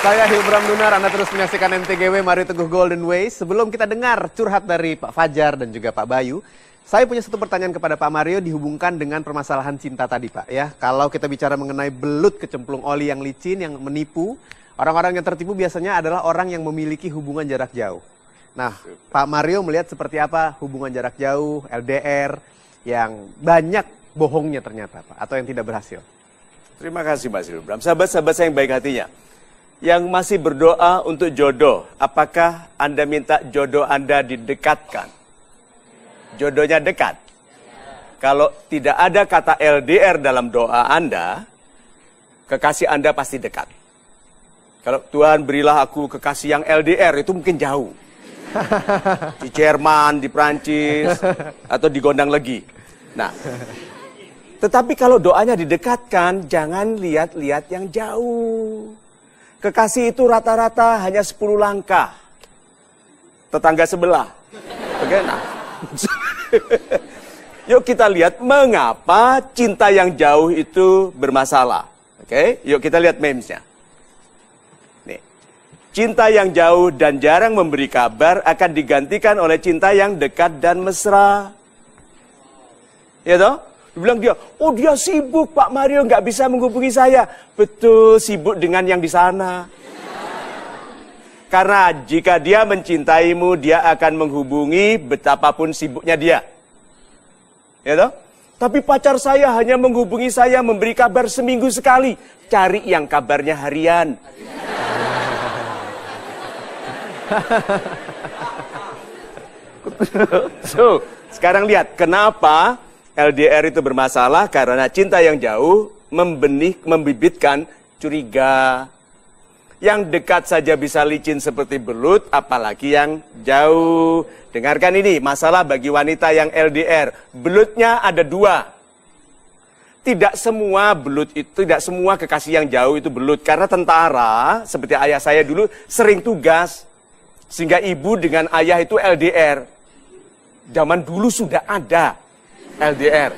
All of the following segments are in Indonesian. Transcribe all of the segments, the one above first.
Saya Hilbram Dunar, Anda terus menyaksikan MTGW Mario Teguh Golden Way. Sebelum kita dengar curhat dari Pak Fajar dan juga Pak Bayu, saya punya satu pertanyaan kepada Pak Mario dihubungkan dengan permasalahan cinta tadi Pak. Ya, kalau kita bicara mengenai belut kecemplung oli yang licin, yang menipu, orang-orang yang tertipu biasanya adalah orang yang memiliki hubungan jarak jauh. Nah, Pak Mario melihat seperti apa hubungan jarak jauh, LDR, yang banyak bohongnya ternyata Pak, atau yang tidak berhasil. Terima kasih Mas Hilbram. Sahabat-sahabat saya yang baik hatinya, yang masih berdoa untuk jodoh, apakah Anda minta jodoh Anda didekatkan? Jodohnya dekat. Kalau tidak ada kata LDR dalam doa Anda, kekasih Anda pasti dekat. Kalau Tuhan berilah aku kekasih yang LDR, itu mungkin jauh. Di Jerman, di Prancis, atau di Gondang Legi. Nah, tetapi kalau doanya didekatkan, jangan lihat-lihat yang jauh. Kekasih itu rata-rata hanya 10 langkah. Tetangga sebelah. Oke, nah. Yuk kita lihat mengapa cinta yang jauh itu bermasalah. Oke, yuk kita lihat memesnya. Nih. Cinta yang jauh dan jarang memberi kabar akan digantikan oleh cinta yang dekat dan mesra. Ya toh? Bilang dia, oh dia sibuk Pak Mario, nggak bisa menghubungi saya. Betul, sibuk dengan yang di sana. Karena jika dia mencintaimu, dia akan menghubungi betapapun sibuknya dia. Ya toh? Tapi pacar saya hanya menghubungi saya, memberi kabar seminggu sekali. Cari yang kabarnya harian. So, sekarang lihat kenapa LDR itu bermasalah, karena cinta yang jauh membibitkan curiga. Yang dekat saja bisa licin seperti belut, apalagi yang jauh. Dengarkan ini, masalah bagi wanita yang LDR. Belutnya ada 2. Tidak semua belut itu, tidak semua kekasih yang jauh itu belut. Karena tentara, seperti ayah saya dulu, sering tugas. Sehingga ibu dengan ayah itu LDR. Zaman dulu sudah ada LDR.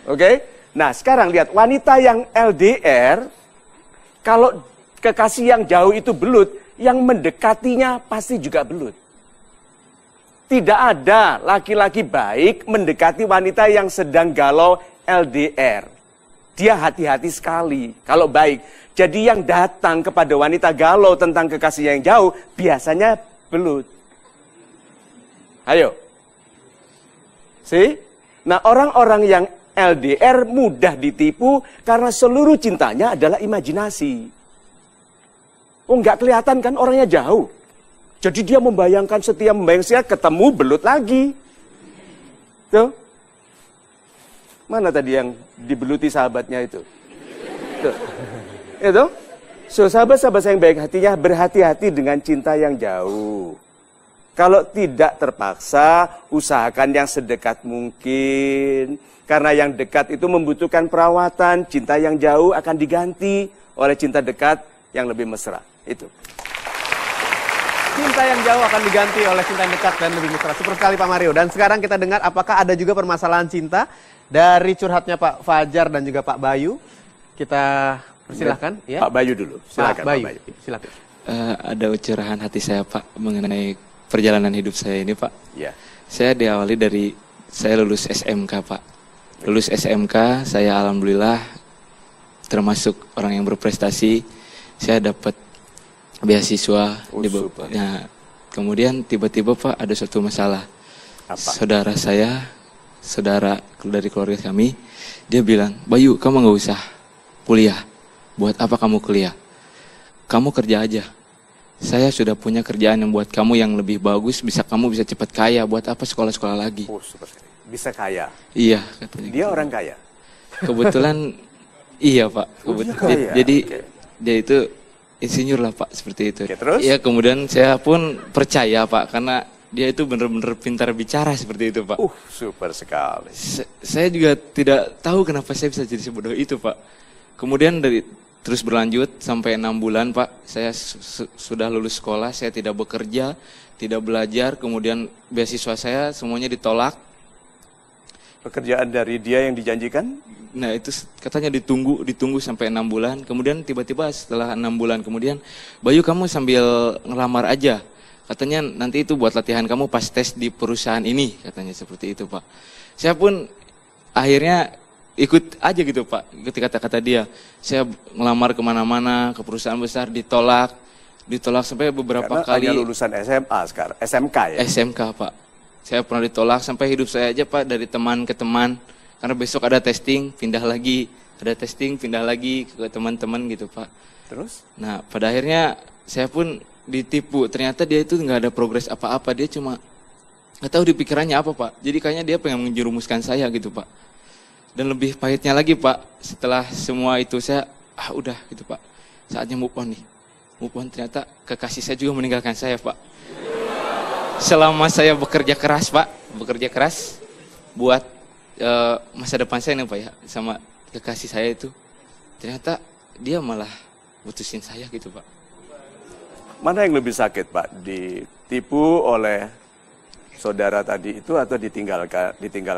Oke? Nah, sekarang lihat wanita yang LDR, kalau kekasih yang jauh itu belut, yang mendekatinya pasti juga belut. Tidak ada laki-laki baik mendekati wanita yang sedang galau LDR. Dia hati-hati sekali kalau baik. Jadi yang datang kepada wanita galau tentang kekasih yang jauh, biasanya belut. Ayo. See? Nah, orang-orang yang LDR mudah ditipu karena seluruh cintanya adalah imajinasi. Oh, nggak kelihatan kan orangnya jauh. Jadi dia membayangkan ketemu belut lagi. Tuh. Mana tadi yang dibeluti sahabatnya itu? Tuh. Itu. So, sahabat-sahabat saya yang baik hatinya, berhati-hati dengan cinta yang jauh. Kalau tidak terpaksa, usahakan yang sedekat mungkin. Karena yang dekat itu membutuhkan perawatan, cinta yang jauh akan diganti oleh cinta dekat yang lebih mesra. Itu. Cinta yang jauh akan diganti oleh cinta yang dekat dan lebih mesra. Super sekali Pak Mario. Dan sekarang kita dengar apakah ada juga permasalahan cinta dari curhatnya Pak Fajar dan juga Pak Bayu. Kita persilahkan. Ya. Pak Bayu dulu. Silakan Pak Bayu. Silakan. Ada curahan hati saya Pak mengenai perjalanan hidup saya ini Pak. Ya. Saya diawali dari saya lulus SMK Pak. Lulus SMK, saya alhamdulillah termasuk orang yang berprestasi. Saya dapat beasiswa di nah, kemudian tiba-tiba Pak ada suatu masalah. Apa? Saudara dari keluarga kami, dia bilang, "Bayu, kamu nggak usah kuliah. Buat apa kamu kuliah? Kamu kerja aja. Saya sudah punya kerjaan yang buat kamu yang lebih bagus, kamu bisa cepat kaya. Buat apa sekolah-sekolah lagi?" Oh, super sekali. Bisa kaya. Iya, katanya. Dia orang kaya. Kebetulan iya Pak. Kaya. Jadi Okay. dia itu insinyur lah Pak, seperti itu. Oke, terus? Iya, kemudian saya pun percaya Pak, karena dia itu benar-benar pintar bicara seperti itu Pak. Super sekali. Saya juga tidak tahu kenapa saya bisa jadi sebodoh itu Pak. Kemudian terus berlanjut sampai 6 bulan Pak, saya sudah lulus sekolah, saya tidak bekerja, tidak belajar, kemudian beasiswa saya semuanya ditolak. Pekerjaan dari dia yang dijanjikan? Nah itu katanya ditunggu sampai 6 bulan. Kemudian tiba-tiba setelah 6 bulan kemudian, Bayu kamu sambil ngelamar aja. Katanya nanti itu buat latihan kamu pas tes di perusahaan ini. Katanya seperti itu Pak. Saya pun akhirnya ikut aja gitu Pak. Ikuti kata-kata dia. Saya ngelamar kemana-mana, ke perusahaan besar, ditolak sampai beberapa Karena kali. hanya lulusan SMA sekarang, SMK ya? SMK Pak. Saya pernah ditolak sampai hidup saya aja Pak, dari teman ke teman. Karena besok ada testing, pindah lagi. Ada testing, pindah lagi ke teman-teman gitu Pak. Terus? Nah pada akhirnya saya pun ditipu. Ternyata dia itu nggak ada progres apa-apa. Dia cuma nggak tahu di pikirannya apa Pak. Jadi kayaknya dia pengen menjerumuskan saya gitu Pak. Dan lebih pahitnya lagi Pak, setelah semua itu saya, udah gitu Pak. Saatnya move on nih. Move on, ternyata kekasih saya juga meninggalkan saya Pak. Selama saya bekerja keras Pak, buat masa depan saya nih Pak ya, sama kekasih saya itu, ternyata dia malah putusin saya gitu Pak. Mana yang lebih sakit Pak? Ditipu oleh saudara tadi itu atau ditinggal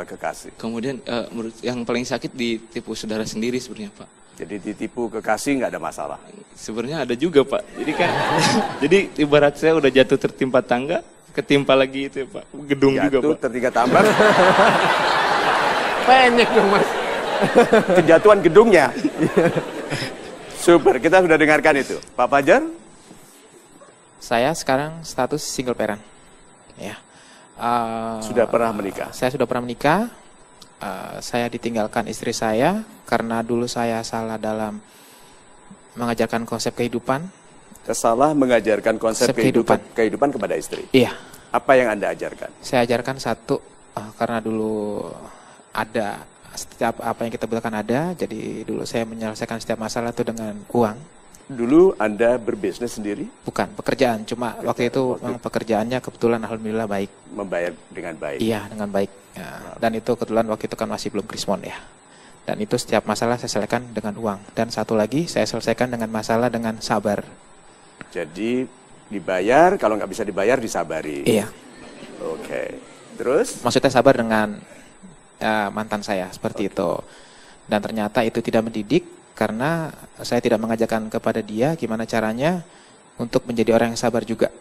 kekasih? Kemudian menurut yang paling sakit ditipu saudara sendiri sebenarnya Pak. Jadi ditipu kekasih nggak ada masalah? Sebenarnya ada juga Pak. Jadi kan, jadi ibarat saya udah jatuh tertimpa tangga, ketimpa lagi itu Pak, gedung juga Jatuh Pak. tertinggal tambang, Penyek dong Mas. kejatuhan gedungnya. Super, kita sudah dengarkan itu. Pak Fajar? Saya sekarang status single parent. Ya. Sudah pernah menikah? Saya sudah pernah menikah. Saya ditinggalkan istri saya karena dulu saya salah dalam mengajarkan konsep kehidupan. Salah mengajarkan konsep kehidupan kepada istri. Iya. Apa yang Anda ajarkan? Saya ajarkan satu, karena dulu ada setiap apa yang kita butuhkan ada. Jadi dulu saya menyelesaikan setiap masalah itu dengan uang. Dulu Anda berbisnis sendiri? Bukan pekerjaan, cuma waktu itu memang pekerjaannya kebetulan alhamdulillah baik. Membayar dengan baik? Iya, dengan baik. Ya, dan itu kebetulan waktu itu kan masih belum krismon ya. Dan itu setiap masalah saya selesaikan dengan uang. Dan satu lagi saya selesaikan dengan masalah dengan sabar. Jadi dibayar, kalau nggak bisa dibayar disabari? Iya. Oke. Terus? Maksudnya sabar dengan mantan saya, seperti itu. Dan ternyata itu tidak mendidik, karena saya tidak mengajarkan kepada dia gimana caranya untuk menjadi orang yang sabar juga.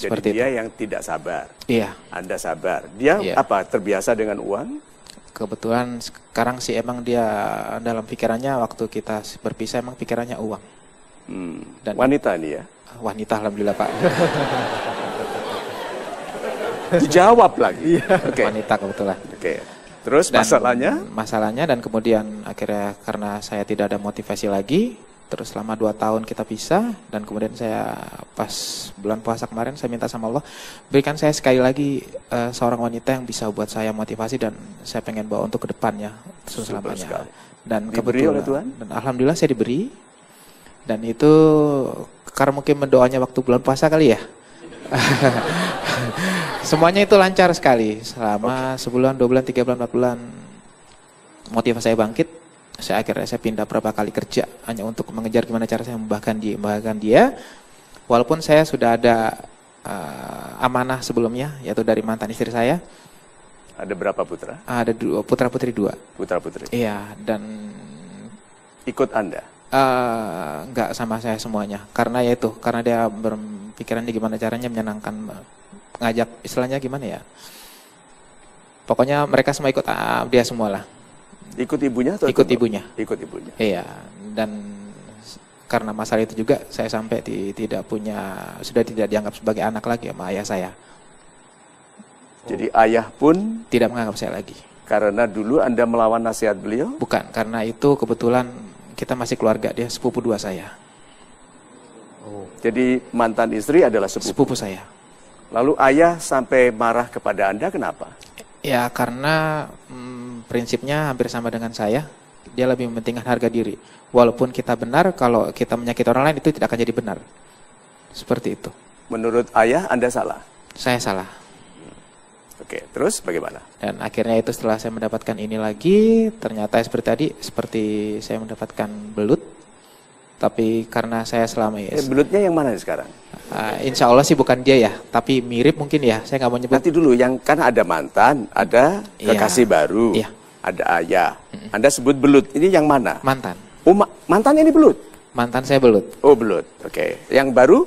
Jadi dia yang tidak sabar. Iya. Anda sabar. Dia Iya. apa? Terbiasa dengan uang? Kebetulan sekarang sih emang dia dalam pikirannya waktu kita berpisah emang pikirannya uang. Dan wanita ini ya? Wanita alhamdulillah Pak. Dijawab lagi. Okay. Wanita kebetulan. Oke. Terus dan masalahnya dan kemudian akhirnya karena saya tidak ada motivasi lagi, terus selama 2 tahun kita pisah, dan kemudian saya pas bulan puasa kemarin saya minta sama Allah, berikan saya sekali lagi seorang wanita yang bisa buat saya motivasi dan saya pengen bawa untuk ke depannya selamanya. Dan diberi kebetulan oleh Tuhan? Dan alhamdulillah saya diberi. Dan itu karena mungkin mendoanya waktu bulan puasa kali ya. Semuanya itu lancar sekali selama sebulan, 2 bulan, 3 bulan, 4 bulan. Motivasi saya bangkit. Akhirnya saya pindah berapa kali kerja hanya untuk mengejar gimana cara saya membahagiakan dia. Walaupun saya sudah ada amanah sebelumnya, yaitu dari mantan istri saya. Ada berapa putra? Ada putra putri 2. Putra putri. Iya, dan ikut Anda? Enggak sama saya semuanya, karena ya itu, karena dia berpikirannya gimana caranya menyenangkan, ngajak istilahnya gimana ya, pokoknya mereka semua ikut dia semua lah. Ikut ibunya atau ikut ibunya? Ikut ibunya. Iya, dan karena masalah itu juga saya sampai sudah tidak dianggap sebagai anak lagi sama ayah saya. Jadi ayah pun tidak menganggap saya lagi. Karena dulu Anda melawan nasihat beliau? Bukan, karena itu kebetulan kita masih keluarga, dia sepupu 2 saya. Jadi mantan istri adalah sepupu saya. Lalu ayah sampai marah kepada Anda, kenapa? Ya karena prinsipnya hampir sama dengan saya. Dia lebih mementingkan harga diri. Walaupun kita benar, kalau kita menyakiti orang lain itu tidak akan jadi benar. Seperti itu. Menurut ayah Anda salah? Saya salah. Oke, terus bagaimana? Dan akhirnya itu setelah saya mendapatkan ini lagi, ternyata seperti tadi, seperti saya mendapatkan belut. Tapi karena saya selama ini, Belutnya yang mana sekarang? insya Allah sih bukan dia ya, tapi mirip mungkin ya. Saya nggak mau nyebut. Nanti dulu, yang kan ada mantan, ada Iya. kekasih baru, Iya. ada ayah. Anda sebut belut, ini yang mana? Mantan. Oh, mantan ini belut? Mantan saya belut. Oh, belut, oke. Yang baru?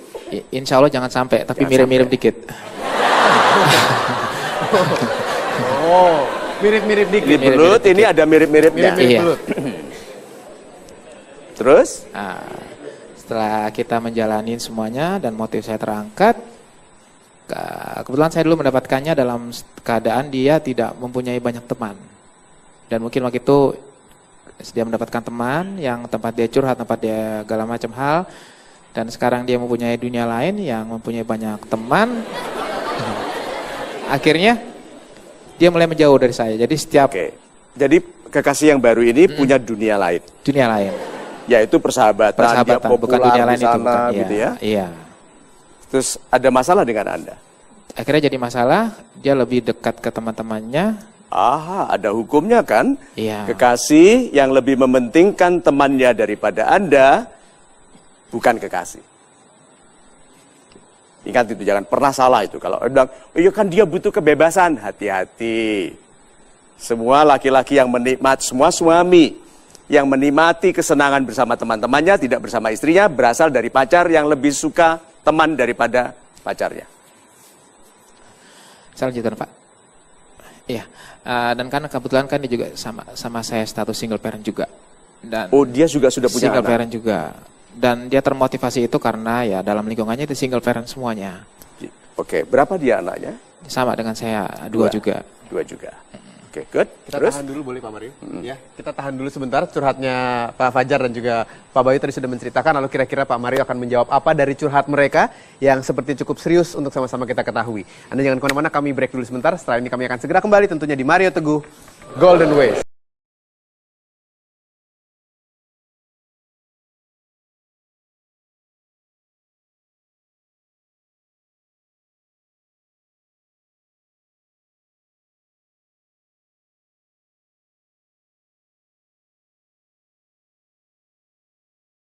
Insya Allah jangan sampai, tapi Jangan mirip-mirip sampai. dikit. Oh, mirip-mirip Ini dikit. belut, ini ada mirip-miripnya. Mirip-mirip Iya. belut. Terus? Nah, setelah kita menjalani semuanya dan motif saya terangkat, kebetulan saya dulu mendapatkannya dalam keadaan dia tidak mempunyai banyak teman. Dan mungkin waktu itu dia mendapatkan teman yang tempat dia curhat, tempat dia segala macam hal. Dan sekarang dia mempunyai dunia lain yang mempunyai banyak teman. Akhirnya dia mulai menjauh dari saya. Jadi setiap Oke. Jadi kekasih yang baru ini punya dunia lain, dunia lain, yaitu persahabatan, dia persahabatan, bukan popular dunia lain di itu, sana, bukan. gitu ya. Iya. Terus ada masalah dengan Anda? Akhirnya jadi masalah, dia lebih dekat ke teman-temannya. Aha, ada hukumnya kan? Iya. Kekasih yang lebih mementingkan temannya daripada Anda, bukan kekasih. Ingat itu, jangan pernah salah itu. Kalau bilang, iya kan dia butuh kebebasan, hati-hati. Semua laki-laki yang menikmati, semua suami yang menikmati kesenangan bersama teman-temannya, tidak bersama istrinya, berasal dari pacar yang lebih suka teman daripada pacarnya. Saya lanjutkan, Pak. Iya. Dan karena kebetulan kan dia juga sama saya status single parent juga. Dan Oh, dia juga sudah punya single anak? parent juga. Dan dia termotivasi itu karena ya dalam lingkungannya itu single parent semuanya. Oke, berapa dia anaknya? Sama dengan saya, dua juga. Dua juga. Oke, good. Kita Terus? tahan dulu boleh Pak Mario? Ya, kita tahan dulu sebentar curhatnya Pak Fajar dan juga Pak Bayu tadi sudah menceritakan, lalu kira-kira Pak Mario akan menjawab apa dari curhat mereka yang seperti cukup serius untuk sama-sama kita ketahui. Anda jangan kemana-mana, kami break dulu sebentar, setelah ini kami akan segera kembali tentunya di Mario Teguh Golden Ways.